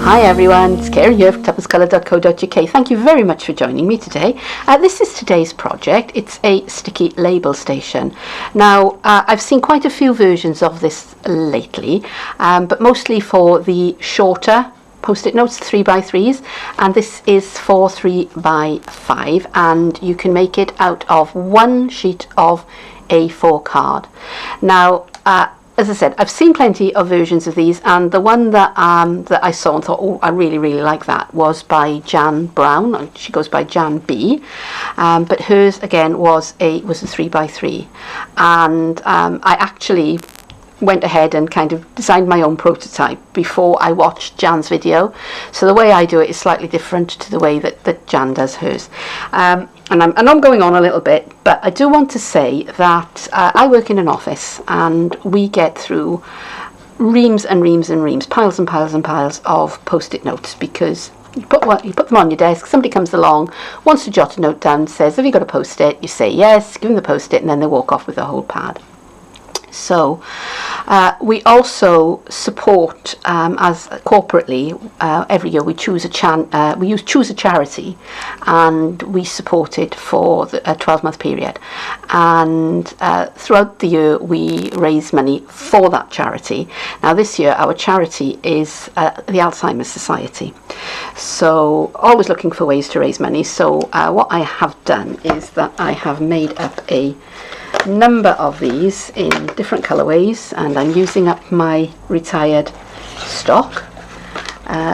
Hi everyone, it's Keren here from tuppence Thank you very much for joining me today. This is today's project. It's a sticky label station. Now, I've seen quite a few versions of this lately, but mostly for the shorter post-it notes, 3x3s, and this is for 3x5, and you can make it out of one sheet of A4 card. Now, as I said, I've seen plenty of versions of these, and the one that I saw and thought, oh, I really like that, was by Jan Brown. She goes by Jan B, but hers again was a 3x3, and I actually went ahead and kind of designed my own prototype before I watched Jan's video. So the way I do it is slightly different to the way that Jan does hers. And I'm going on a little bit, but I do want to say that I work in an office and we get through reams and reams and reams, piles and piles and piles of post-it notes, because you put them on your desk, somebody comes along, wants to jot a note down, says, have you got a post-it? You say yes, give them the post-it, and then they walk off with the whole pad. So we also support, as corporately, every year we choose a charity, and we support it for a 12-month period. And throughout the year we raise money for that charity. Now this year our charity is the Alzheimer's Society. So always looking for ways to raise money. So what I have done is that I have made up a number of these in different colorways, and I'm using up my retired stock.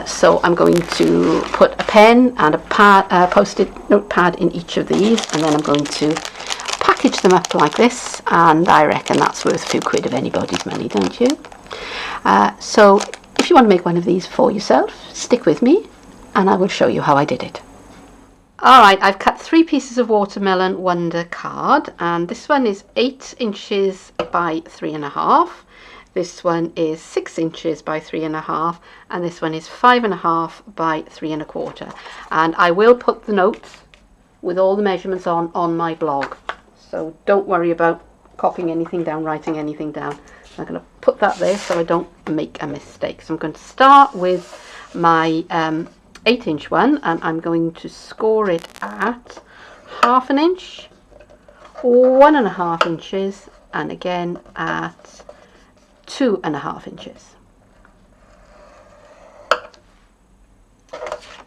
So I'm going to put a pen and a post-it notepad in each of these, and then I'm going to package them up like this, and I reckon that's worth a few quid of anybody's money, don't you? So if you want to make one of these for yourself, stick with me and I will show you how I did it. Alright, I've cut 3 pieces of Watermelon Wonder card, and this one is 8 inches by 3.5. This one is 6 inches by 3.5, and this one is 5.5 by 3.25. And I will put the notes with all the measurements on my blog, so don't worry about copying anything down, writing anything down. I'm going to put that there so I don't make a mistake. So I'm going to start with my 8-inch one, and I'm going to score it at 1/2 inch, 1.5 inches, and again at 2.5 inches.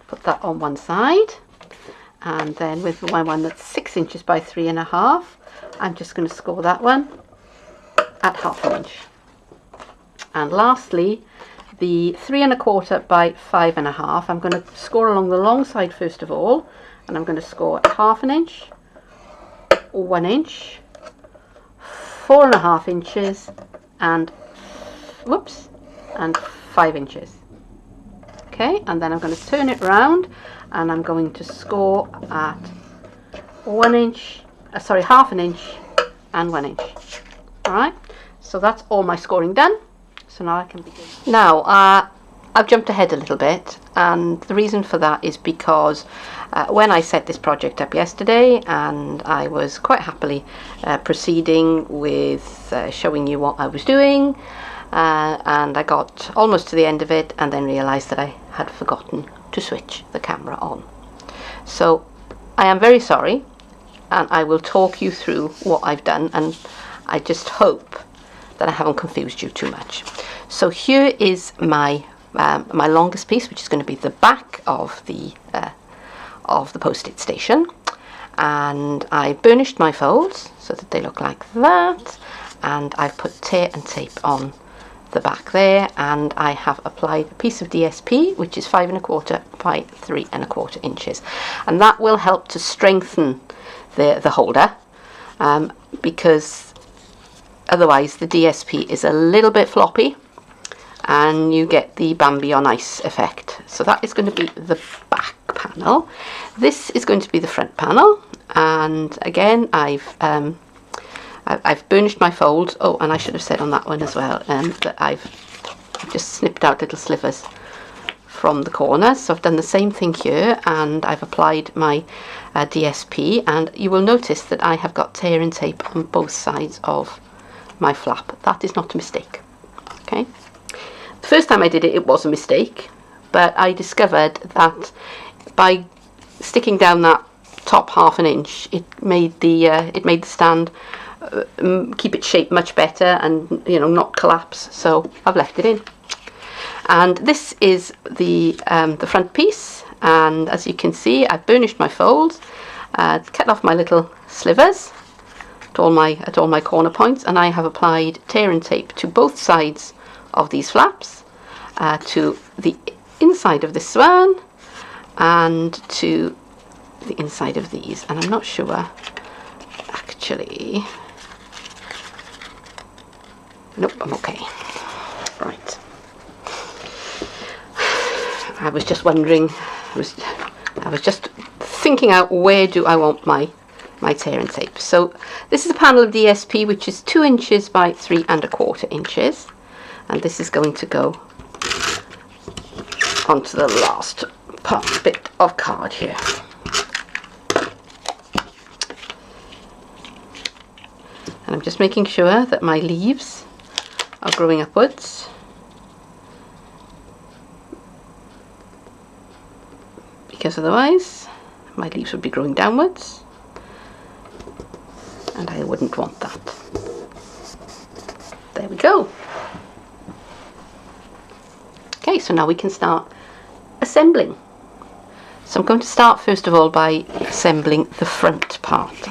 Put that on one side, and then with my one that's 6 inches by 3.5, I'm just going to score that one at 1/2 inch. And lastly, the 3.25 by 5.5, I'm going to score along the long side first of all, and I'm going to score at 1/2 inch, 1 inch, 4.5 inches, and 5 inches. Okay, and then I'm going to turn it round, and I'm going to score at 1 inch, 1/2 inch, and 1 inch. All right, so that's all my scoring done. So now I can begin. Now, I've jumped ahead a little bit, and the reason for that is because when I set this project up yesterday, and I was quite happily proceeding with showing you what I was doing, and I got almost to the end of it and then realised that I had forgotten to switch the camera on. So I am very sorry, and I will talk you through what I've done, and I just hope that I haven't confused you too much. So here is my my longest piece, which is going to be the back of the post-it station, and I burnished my folds so that they look like that, and I've put tear and tape on the back there, and I have applied a piece of DSP, which is 5.25 by 3.25 inches, and that will help to strengthen the holder, because otherwise the DSP is a little bit floppy and you get the Bambi on ice effect. So that is going to be the back panel. This is going to be the front panel, and again I've burnished my folds. Oh, and I should have said on that one as well that I've just snipped out little slivers from the corners. So I've done the same thing here, and I've applied my DSP, and you will notice that I have got tear and tape on both sides of my flap. That is not a mistake. Okay, the first time I did it, it was a mistake, but I discovered that by sticking down that top ½ inch, it made the stand keep its shape much better and, you know, not collapse. So I've left it in. And this is the front piece, and as you can see, I've burnished my folds, cut off my little slivers at all my corner points, and I have applied tear and tape to both sides of these flaps, to the inside of this one and to the inside of these. And I'm not sure actually. Nope, I'm okay. Right. I was just wondering, I was just thinking out, where do I want my tear and tape. So this is a panel of DSP which is 2 inches by 3¼ inches, and this is going to go onto the last bit of card here. And I'm just making sure that my leaves are growing upwards, because otherwise my leaves would be growing downwards, and I wouldn't want that. There we go. Okay, so now we can start assembling. So I'm going to start first of all by assembling the front part.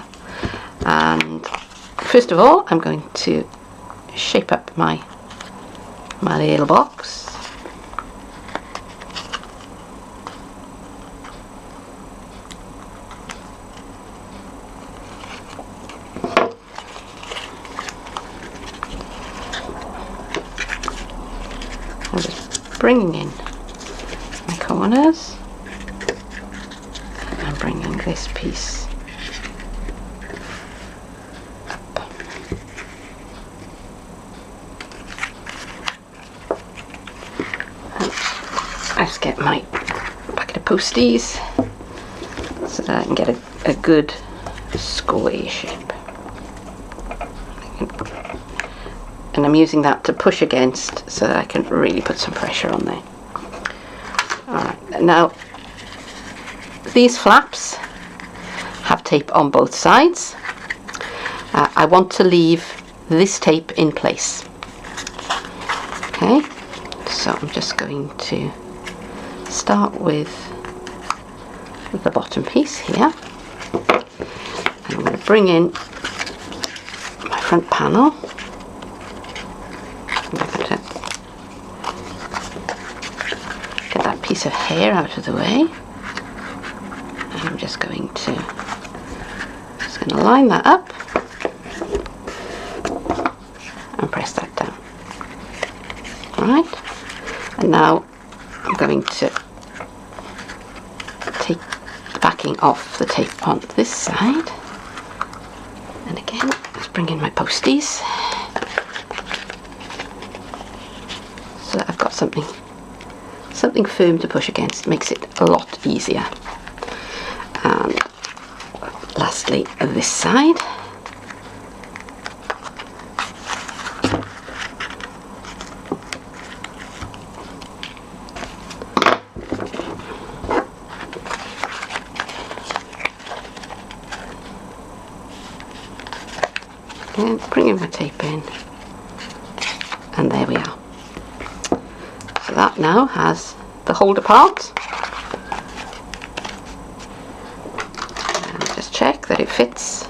And first of all, I'm going to shape up my little box. I'm just bringing in my corners, and I'm bringing this piece up. And I just get my packet of posties so that I can get a good square shape. And I'm using that to push against so that I can really put some pressure on there. Alright, now these flaps have tape on both sides. I want to leave this tape in place. Okay, so I'm just going to start with the bottom piece here. And I'm going to bring in my front panel. Get that piece of hair out of the way, and I'm just going to line that up and press that down. Alright, and now I'm going to take the backing off the tape on this side, and again let's bring in my posties so that I've got something firm to push against. Makes it a lot easier. And lastly, this side. And bringing my tape in, and there we are. So that now has the holder part. And just check that it fits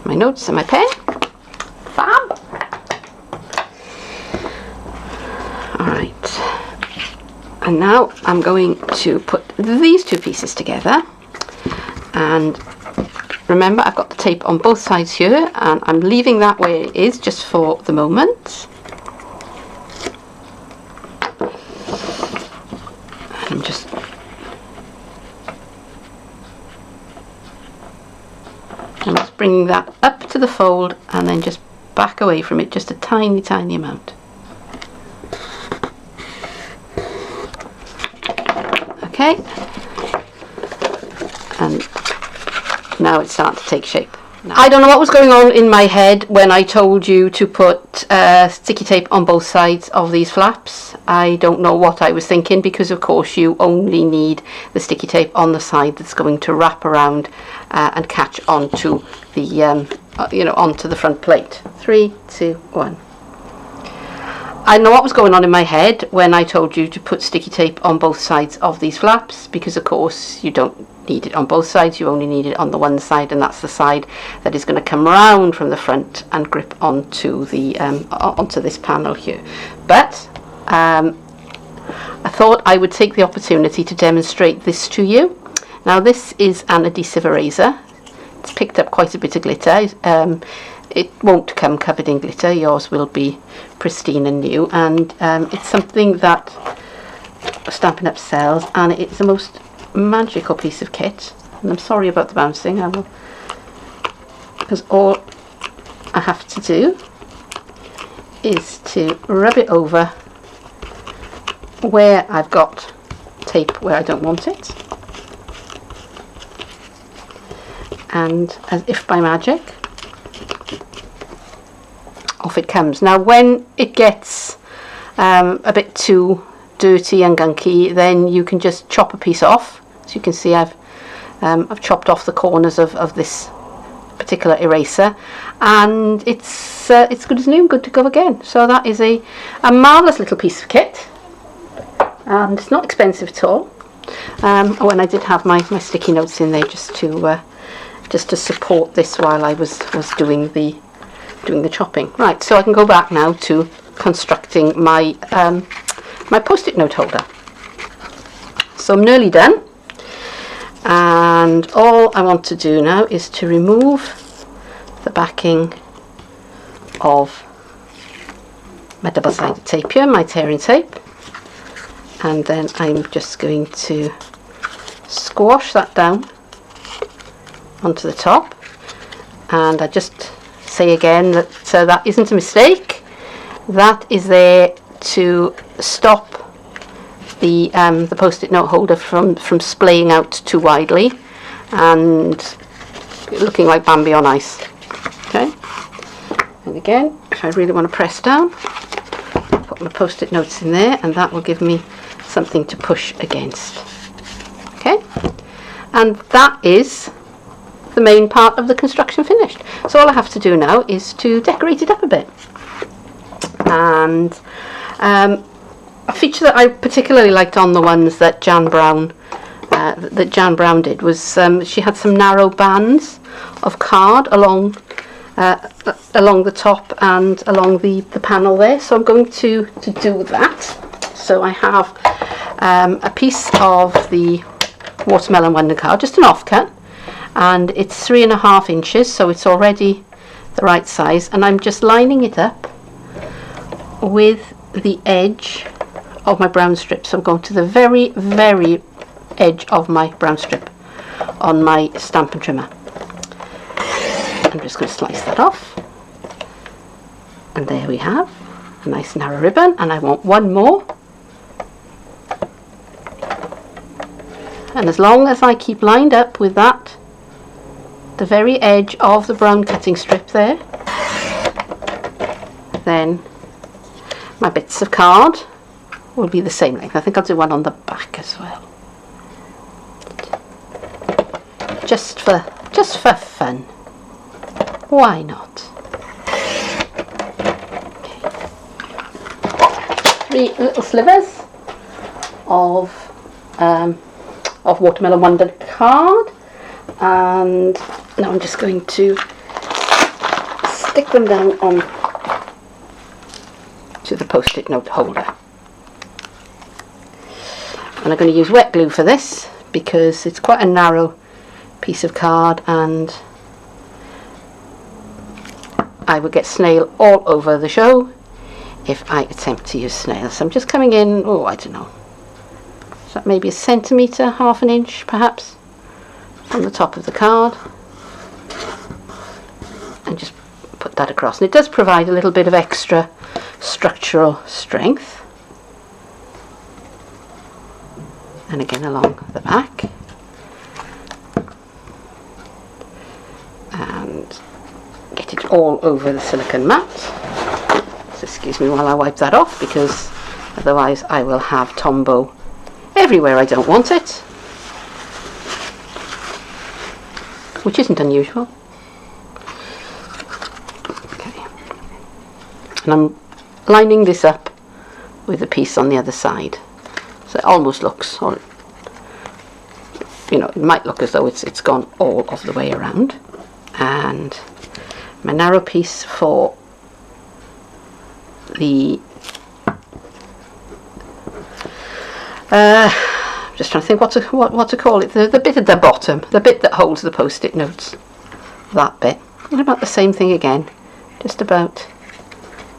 my notes and my pen. Fab! Alright, and now I'm going to put these two pieces together, and remember I've got the tape on both sides here, and I'm leaving that where it is just for the moment. I'm just bringing that up to the fold and then just back away from it just a tiny amount. Okay, and now it's starting to take shape. I don't know what was going on in my head when I told you to put sticky tape on both sides of these flaps. I don't know what I was thinking, because of course you only need the sticky tape on the side that's going to wrap around and catch onto the onto the front plate. 3, 2, 1. I know what was going on in my head when I told you to put sticky tape on both sides of these flaps, because of course you don't need it on both sides, you only need it on the one side, and that's the side that is going to come round from the front and grip onto the onto this panel here. But I thought I would take the opportunity to demonstrate this to you. Now this is an adhesive eraser. It's picked up quite a bit of glitter. It won't come covered in glitter, yours will be pristine and new, and it's something that Stampin' Up sells, and it's the most magical piece of kit. And I'm sorry about the bouncing, because all I have to do is to rub it over where I've got tape where I don't want it, and as if by magic, off it comes. Now when it gets a bit too dirty and gunky, then you can just chop a piece off. As you can see, I've chopped off the corners of this particular eraser, and it's good as new, good to go again. So that is a marvellous little piece of kit, and it's not expensive at all. When I did have my sticky notes in there just to support this while I was doing the chopping. Right, so I can go back now to constructing my my post-it note holder. So I'm nearly done, and all I want to do now is to remove the backing of my double-sided tape here, my tearing tape, and then I'm just going to squash that down onto the top. And I just say again that that isn't a mistake. That is there to stop the post-it note holder from splaying out too widely and looking like Bambi on ice. Okay, and again, if I really want to press down, put my post-it notes in there, and that will give me something to push against. Okay, and that is the main part of the construction finished. So all I have to do now is to decorate it up a bit. And a feature that I particularly liked on the ones that Jan Brown did was she had some narrow bands of card along the top and along the panel there. So I'm going to do that. So I have a piece of the Watermelon Wonder card, just an offcut, and it's 3.5 inches, so it's already the right size, and I'm just lining it up with the edge of my brown strip. So I'm going to the very, very edge of my brown strip on my Stampin' Trimmer. I'm just going to slice that off, and there we have a nice narrow ribbon, and I want one more. And as long as I keep lined up with that, the very edge of the brown cutting strip there, then my bits of card will be the same length. I think I'll do one on the back as well, just for fun. Why not? Okay. 3 little slivers of Watermelon Wonder card, and now I'm just going to stick them down on to the post-it note holder. And I'm going to use wet glue for this because it's quite a narrow piece of card and I would get snail all over the show if I attempt to use snail. So I'm just coming in, oh, I don't know, is that maybe 1 centimetre, half an inch perhaps, from the top of the card, and just put that across. And it does provide a little bit of extra structural strength. And again along the back, and all over the silicone mat. So excuse me while I wipe that off, because otherwise I will have Tombow everywhere I don't want it, which isn't unusual. Okay. And I'm lining this up with a piece on the other side, so it almost looks, or you know, it might look as though it's gone all of the way around. And my narrow piece for the just trying to think what to call it, the bit at the bottom, the bit that holds the post-it notes, that bit. And about the same thing again, just about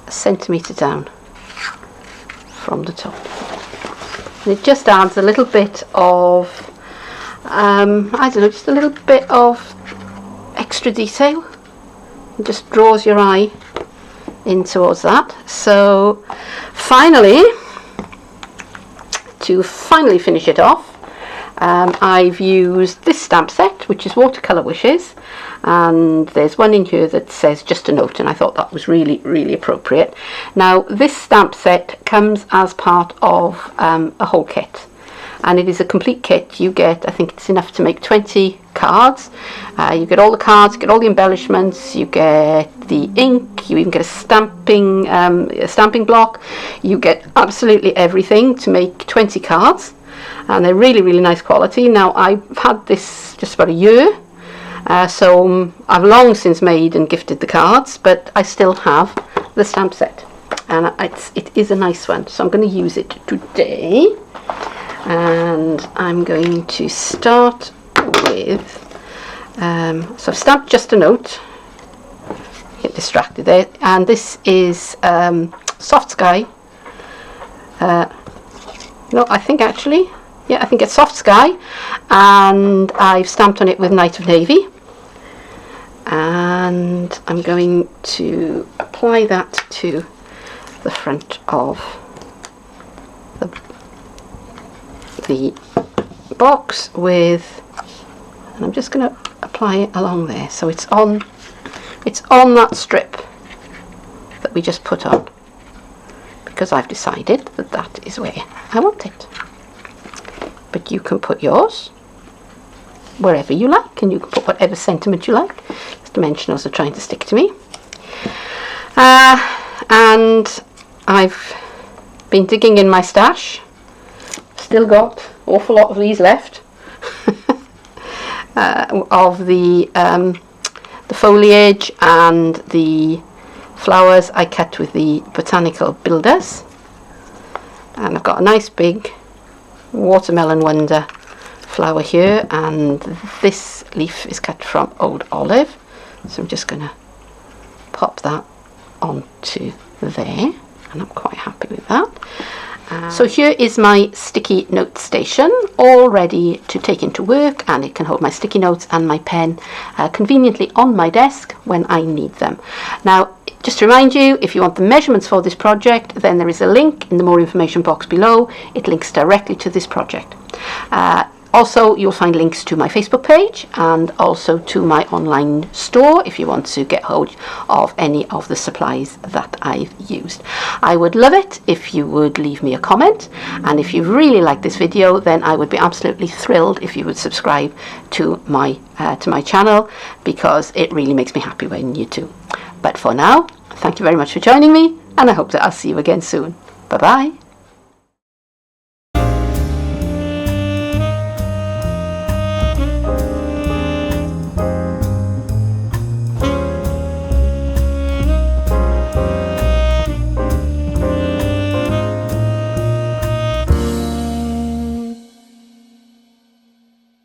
a centimetre down from the top. And it just adds a little bit of I don't know, just a little bit of extra detail. It just draws your eye in towards that. So finally, to finally finish it off, I've used this stamp set, which is Watercolour Wishes, and there's one in here that says Just a Note, and I thought that was really appropriate. Now this stamp set comes as part of a whole kit, and it is a complete kit. You get, I think it's enough to make 20 cards. You get all the cards, you get all the embellishments, you get the ink, you even get a stamping block. You get absolutely everything to make 20 cards, and they're really nice quality. Now I've had this just about a year, so I've long since made and gifted the cards, but I still have the stamp set, and it is a nice one, so I'm going to use it today. And I'm going to start with, so I've stamped Just a Note, get distracted there, and this is Soft Sky, no, I think actually, yeah, I think it's Soft Sky, and I've stamped on it with Night of Navy, and I'm going to apply that to the front of the box with, and I'm just going to apply it along there, so it's on that strip that we just put on, because I've decided that that is where I want it. But you can put yours wherever you like, and you can put whatever sentiment you like. The dimensionals are trying to stick to me, and I've been digging in my stash. Still got an awful lot of these left of the foliage and the flowers I cut with the botanical builders, and I've got a nice big watermelon wonder flower here, and this leaf is cut from Old Olive, so I'm just going to pop that onto there, and I'm quite happy with that. So here is my sticky note station, all ready to take into work, and it can hold my sticky notes and my pen conveniently on my desk when I need them. Now, just to remind you, if you want the measurements for this project, then there is a link in the more information box below. It links directly to this project. Also, you'll find links to my Facebook page and also to my online store if you want to get hold of any of the supplies that I've used. I would love it if you would leave me a comment, and if you really like this video, then I would be absolutely thrilled if you would subscribe to my channel, because it really makes me happy when you do. But for now, thank you very much for joining me, and I hope that I'll see you again soon. Bye bye.